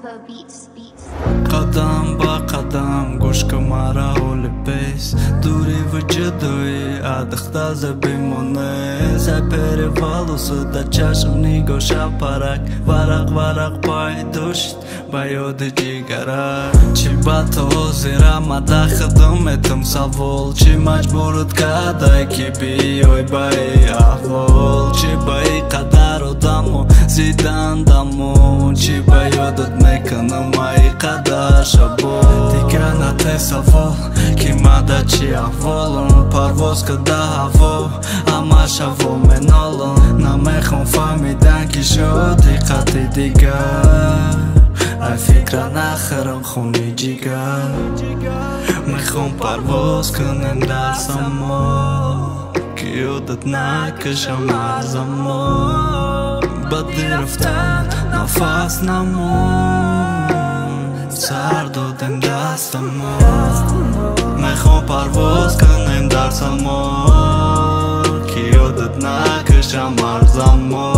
قدم با قدم گوش کمارا ولپیس دوری وجودوی ادختاز بیمونه سپری والوسو دا چشم نیگوشا پرک ورق پای دوشت با یاد جیگرک چی با تو زیرا مدا خدمتم سوال چی مجبورت کدای کی بیای بای احوال چی بای قدر و دمو زیدن دمو چی با یادت میکنم ای قدر شبو دیگه نته سوال کی مدا چی احوالم پرواز کده هوا اما شوو منالم نمیخوام فهمیدن کی شد دقتی دیگر ای فکر نخرم خونی جیگر میخوام پرواز کنم در سما که یادت نکشم از اما بدی رفتن نفس نمون سر دادم دستمو میخوام پرواز کنم در سما که یادت نکشم از اما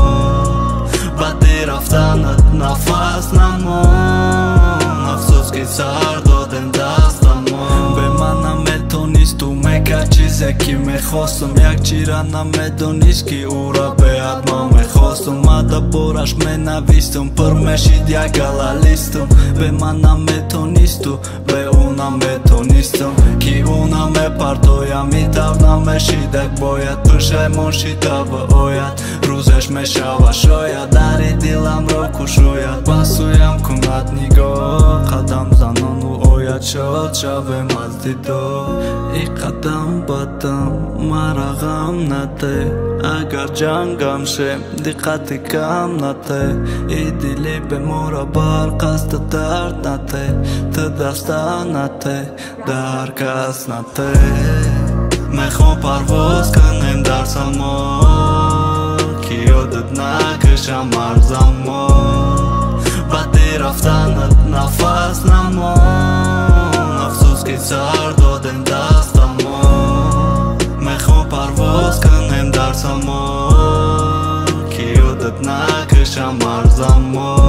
بدی رفتنت نفس نمون افسوس که سر دادم دستمو به من نمیتونیست تو میکرد چیزی که میخواستم یک چیره نمیدونیست که او را به حتما میخواستم مده برش مینویستم پر میشید یک گلالیستم به من نمیتونیست تو به او نمیتونیستم که او نمیپرتویم ایتر نمیشیدک باید پشیمون شیده و آید روزش میشوه شاید دری دلم را کشوید بسویم کند نگاه قدم زنان و آید شاد شویم از دیدار ای قدم بدم مرا غم نده اگر جنگم شه دقتی کم نده ای دلی به مورا بر قصد درد نده تو دسته نده در کس نده میخوام پرواز کنم در سما که یادت نکشم از اما بدی رفتنت نفس نمون افسوس که سر دادم دستمو میخوام پرواز کنم در سما که یادت نکشم از اما